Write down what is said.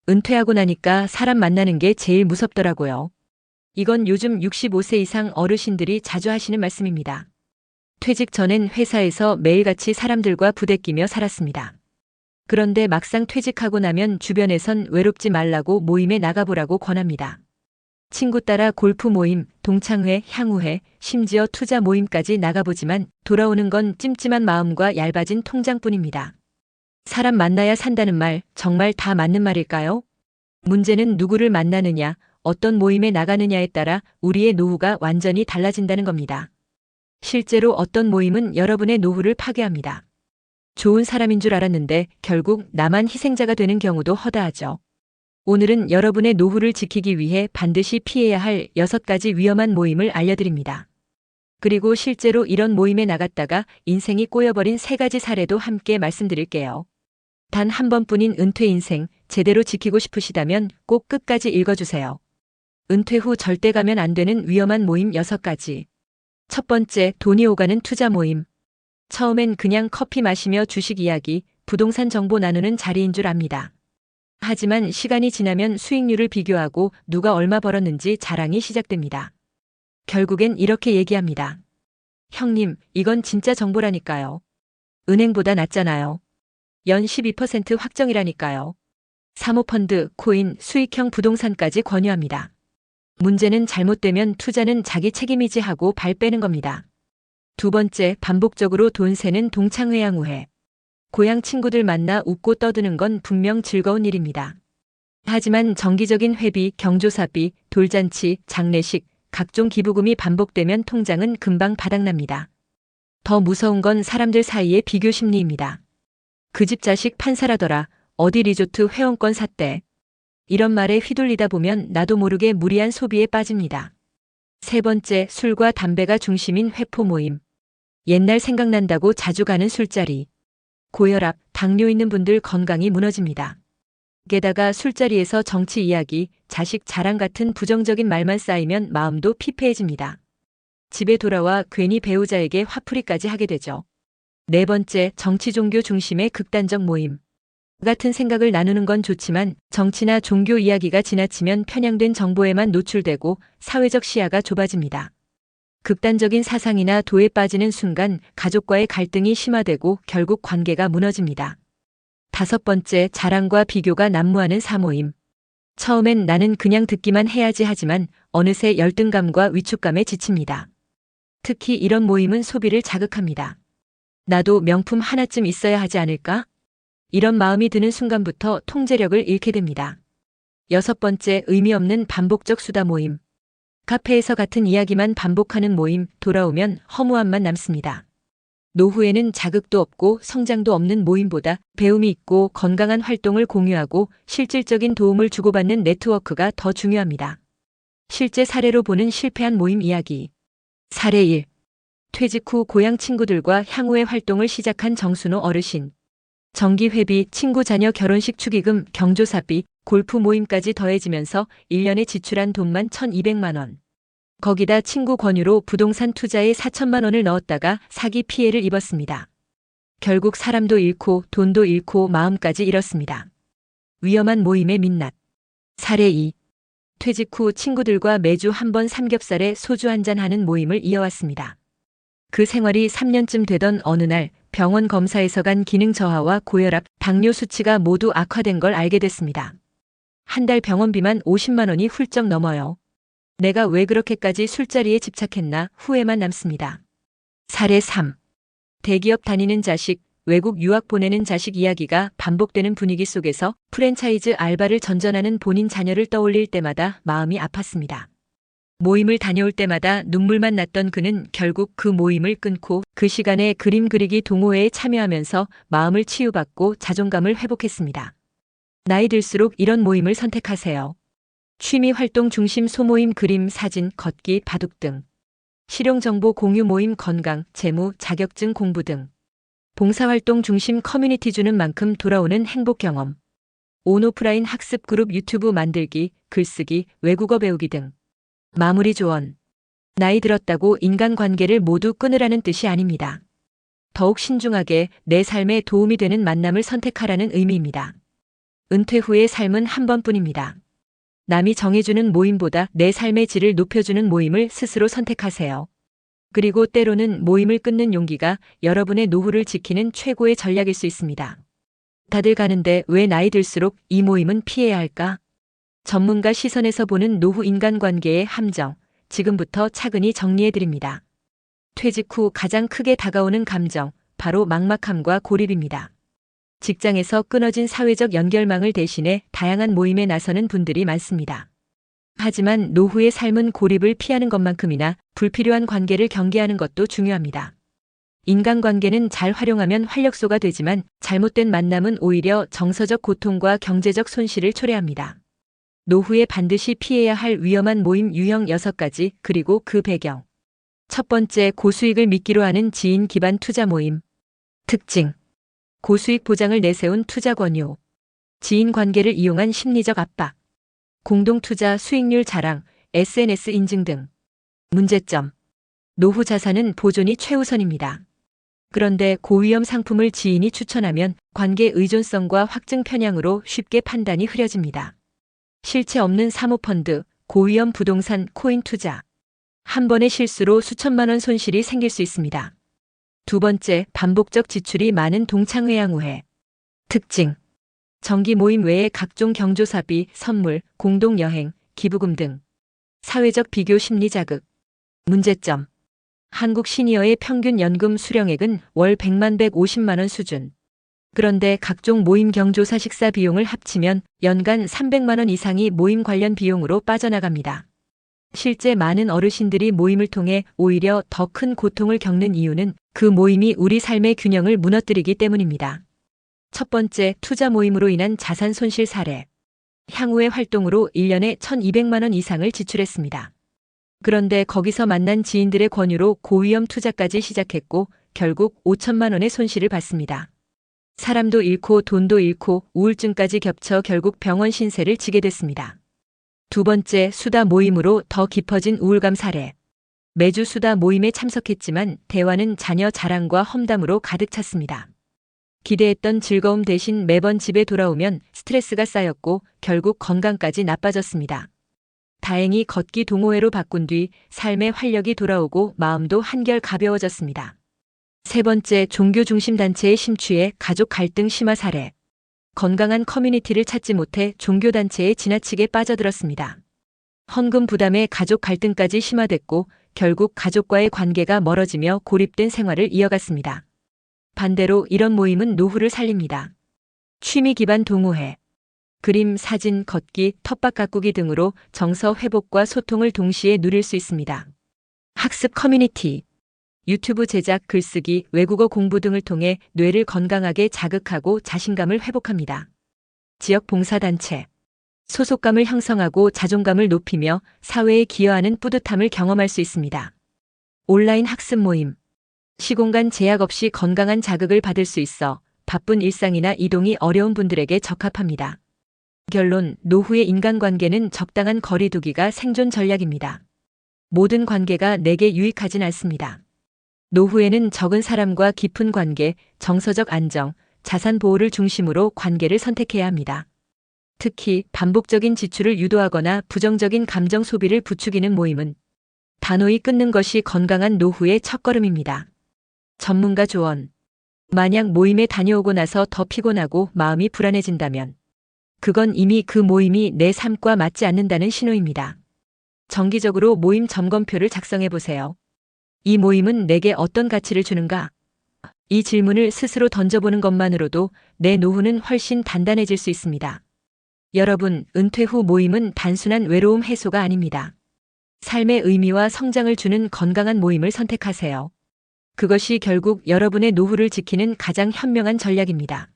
은퇴하고 나니까 사람 만나는 게 제일 무섭더라고요. 이건 요즘 65세 이상 어르신들이 자주 하시는 말씀입니다. 퇴직 전엔 회사에서 매일같이 사람들과 부대끼며 살았습니다. 그런데 막상 퇴직하고 나면 주변에선 외롭지 말라고 모임에 나가보라고 권합니다. 친구 따라 골프 모임, 동창회, 향후회, 심지어 투자 모임까지 나가보지만 돌아오는 건 찜찜한 마음과 얇아진 통장뿐입니다. 사람 만나야 산다는 말, 정말 다 맞는 말일까요? 문제는 누구를 만나느냐, 어떤 모임에 나가느냐에 따라 우리의 노후가 완전히 달라진다는 겁니다. 실제로 어떤 모임은 여러분의 노후를 파괴합니다. 좋은 사람인 줄 알았는데 결국 나만 희생자가 되는 경우도 허다하죠. 오늘은 여러분의 노후를 지키기 위해 반드시 피해야 할 6가지 위험한 모임을 알려드립니다. 그리고 실제로 이런 모임에 나갔다가 인생이 꼬여버린 3가지 사례도 함께 말씀드릴게요. 단 한 번뿐인 은퇴 인생 제대로 지키고 싶으시다면 꼭 끝까지 읽어주세요. 은퇴 후 절대 가면 안 되는 위험한 모임 6가지. 첫 번째, 돈이 오가는 투자 모임. 처음엔 그냥 커피 마시며 주식 이야기, 부동산 정보 나누는 자리인 줄 압니다. 하지만 시간이 지나면 수익률을 비교하고 누가 얼마 벌었는지 자랑이 시작됩니다. 결국엔 이렇게 얘기합니다. 형님, 이건 진짜 정보라니까요. 은행보다 낫잖아요. 연 12% 확정이라니까요. 사모펀드, 코인, 수익형 부동산까지 권유합니다. 문제는 잘못되면 투자는 자기 책임이지 하고 발 빼는 겁니다. 두 번째, 반복적으로 돈 새는 동창회 향후회. 고향 친구들 만나 웃고 떠드는 건 분명 즐거운 일입니다. 하지만 정기적인 회비, 경조사비, 돌잔치, 장례식, 각종 기부금이 반복되면 통장은 금방 바닥납니다. 더 무서운 건 사람들 사이의 비교 심리입니다. 그 집 자식 판사라더라, 어디 리조트 회원권 샀대. 이런 말에 휘둘리다 보면 나도 모르게 무리한 소비에 빠집니다. 세 번째, 술과 담배가 중심인 회포 모임. 옛날 생각난다고 자주 가는 술자리. 고혈압, 당뇨 있는 분들 건강이 무너집니다. 게다가 술자리에서 정치 이야기, 자식 자랑 같은 부정적인 말만 쌓이면 마음도 피폐해집니다. 집에 돌아와 괜히 배우자에게 화풀이까지 하게 되죠. 네 번째, 정치 종교 중심의 극단적 모임. 같은 생각을 나누는 건 좋지만 정치나 종교 이야기가 지나치면 편향된 정보에만 노출되고 사회적 시야가 좁아집니다. 극단적인 사상이나 도에 빠지는 순간 가족과의 갈등이 심화되고 결국 관계가 무너집니다. 다섯 번째, 자랑과 비교가 난무하는 사모임. 처음엔 나는 그냥 듣기만 해야지 하지만 어느새 열등감과 위축감에 지칩니다. 특히 이런 모임은 소비를 자극합니다. 나도 명품 하나쯤 있어야 하지 않을까? 이런 마음이 드는 순간부터 통제력을 잃게 됩니다. 여섯 번째, 의미 없는 반복적 수다 모임. 카페에서 같은 이야기만 반복하는 모임, 돌아오면 허무함만 남습니다. 노후에는 자극도 없고 성장도 없는 모임보다 배움이 있고 건강한 활동을 공유하고 실질적인 도움을 주고받는 네트워크가 더 중요합니다. 실제 사례로 보는 실패한 모임 이야기. 사례 1. 퇴직 후 고향 친구들과 향후의 활동을 시작한 정순호 어르신. 정기회비, 친구 자녀 결혼식 축의금, 경조사비, 골프 모임까지 더해지면서 1년에 지출한 돈만 1,200만 원. 거기다 친구 권유로 부동산 투자에 4천만 원을 넣었다가 사기 피해를 입었습니다. 결국 사람도 잃고 돈도 잃고 마음까지 잃었습니다. 위험한 모임의 민낯. 사례 2. 퇴직 후 친구들과 매주 한 번 삼겹살에 소주 한잔 하는 모임을 이어왔습니다. 그 생활이 3년쯤 되던 어느 날 병원 검사에서 간 기능 저하와 고혈압, 당뇨 수치가 모두 악화된 걸 알게 됐습니다. 한 달 병원비만 50만 원이 훌쩍 넘어요. 내가 왜 그렇게까지 술자리에 집착했나 후회만 남습니다. 사례 3. 대기업 다니는 자식, 외국 유학 보내는 자식 이야기가 반복되는 분위기 속에서 프랜차이즈 알바를 전전하는 본인 자녀를 떠올릴 때마다 마음이 아팠습니다. 모임을 다녀올 때마다 눈물만 났던 그는 결국 그 모임을 끊고 그 시간에 그림 그리기 동호회에 참여하면서 마음을 치유받고 자존감을 회복했습니다. 나이 들수록 이런 모임을 선택하세요. 취미 활동 중심 소모임 그림, 사진, 걷기, 바둑 등. 실용정보 공유 모임 건강, 재무, 자격증 공부 등. 봉사활동 중심 커뮤니티 주는 만큼 돌아오는 행복 경험. 온오프라인 학습 그룹 유튜브 만들기, 글쓰기, 외국어 배우기 등. 마무리 조언. 나이 들었다고 인간관계를 모두 끊으라는 뜻이 아닙니다. 더욱 신중하게 내 삶에 도움이 되는 만남을 선택하라는 의미입니다. 은퇴 후의 삶은 한 번뿐입니다. 남이 정해주는 모임보다 내 삶의 질을 높여주는 모임을 스스로 선택하세요. 그리고 때로는 모임을 끊는 용기가 여러분의 노후를 지키는 최고의 전략일 수 있습니다. 다들 가는데 왜 나이 들수록 이 모임은 피해야 할까? 전문가 시선에서 보는 노후 인간관계의 함정, 지금부터 차근히 정리해드립니다. 퇴직 후 가장 크게 다가오는 감정, 바로 막막함과 고립입니다. 직장에서 끊어진 사회적 연결망을 대신해 다양한 모임에 나서는 분들이 많습니다. 하지만 노후의 삶은 고립을 피하는 것만큼이나 불필요한 관계를 경계하는 것도 중요합니다. 인간관계는 잘 활용하면 활력소가 되지만 잘못된 만남은 오히려 정서적 고통과 경제적 손실을 초래합니다. 노후에 반드시 피해야 할 위험한 모임 유형 6가지, 그리고 그 배경. 첫 번째, 고수익을 미끼로 하는 지인 기반 투자 모임. 특징. 고수익 보장을 내세운 투자 권유. 지인 관계를 이용한 심리적 압박. 공동투자 수익률 자랑, SNS 인증 등. 문제점. 노후 자산은 보존이 최우선입니다. 그런데 고위험 상품을 지인이 추천하면 관계 의존성과 확증 편향으로 쉽게 판단이 흐려집니다. 실체 없는 사모펀드, 고위험 부동산, 코인 투자. 한 번의 실수로 수천만 원 손실이 생길 수 있습니다. 두 번째, 반복적 지출이 많은 동창회양 우회. 특징. 정기 모임 외에 각종 경조사비, 선물, 공동여행, 기부금 등. 사회적 비교 심리 자극. 문제점. 한국 시니어의 평균 연금 수령액은 월 100만 150만 원 수준. 그런데 각종 모임 경조사 식사 비용을 합치면 연간 300만 원 이상이 모임 관련 비용으로 빠져나갑니다. 실제 많은 어르신들이 모임을 통해 오히려 더 큰 고통을 겪는 이유는 그 모임이 우리 삶의 균형을 무너뜨리기 때문입니다. 첫 번째, 투자 모임으로 인한 자산 손실 사례. 향후의 활동으로 1년에 1,200만 원 이상을 지출했습니다. 그런데 거기서 만난 지인들의 권유로 고위험 투자까지 시작했고 결국 5천만 원의 손실을 봤습니다. 사람도 잃고 돈도 잃고 우울증까지 겹쳐 결국 병원 신세를 지게 됐습니다. 두 번째, 수다 모임으로 더 깊어진 우울감 사례. 매주 수다 모임에 참석했지만 대화는 자녀 자랑과 험담으로 가득 찼습니다. 기대했던 즐거움 대신 매번 집에 돌아오면 스트레스가 쌓였고 결국 건강까지 나빠졌습니다. 다행히 걷기 동호회로 바꾼 뒤 삶의 활력이 돌아오고 마음도 한결 가벼워졌습니다. 세 번째, 종교 중심 단체에 심취해 가족 갈등 심화 사례. 건강한 커뮤니티를 찾지 못해 종교 단체에 지나치게 빠져들었습니다. 헌금 부담에 가족 갈등까지 심화됐고 결국 가족과의 관계가 멀어지며 고립된 생활을 이어갔습니다. 반대로 이런 모임은 노후를 살립니다. 취미 기반 동호회. 그림, 사진, 걷기, 텃밭 가꾸기 등으로 정서 회복과 소통을 동시에 누릴 수 있습니다. 학습 커뮤니티. 유튜브 제작, 글쓰기, 외국어 공부 등을 통해 뇌를 건강하게 자극하고 자신감을 회복합니다. 지역 봉사단체. 소속감을 형성하고 자존감을 높이며 사회에 기여하는 뿌듯함을 경험할 수 있습니다. 온라인 학습 모임. 시공간 제약 없이 건강한 자극을 받을 수 있어 바쁜 일상이나 이동이 어려운 분들에게 적합합니다. 결론, 노후의 인간관계는 적당한 거리 두기가 생존 전략입니다. 모든 관계가 내게 유익하진 않습니다. 노후에는 적은 사람과 깊은 관계, 정서적 안정, 자산 보호를 중심으로 관계를 선택해야 합니다. 특히 반복적인 지출을 유도하거나 부정적인 감정 소비를 부추기는 모임은 단호히 끊는 것이 건강한 노후의 첫걸음입니다. 전문가 조언. 만약 모임에 다녀오고 나서 더 피곤하고 마음이 불안해진다면 그건 이미 그 모임이 내 삶과 맞지 않는다는 신호입니다. 정기적으로 모임 점검표를 작성해 보세요. 이 모임은 내게 어떤 가치를 주는가? 이 질문을 스스로 던져보는 것만으로도 내 노후는 훨씬 단단해질 수 있습니다. 여러분, 은퇴 후 모임은 단순한 외로움 해소가 아닙니다. 삶의 의미와 성장을 주는 건강한 모임을 선택하세요. 그것이 결국 여러분의 노후를 지키는 가장 현명한 전략입니다.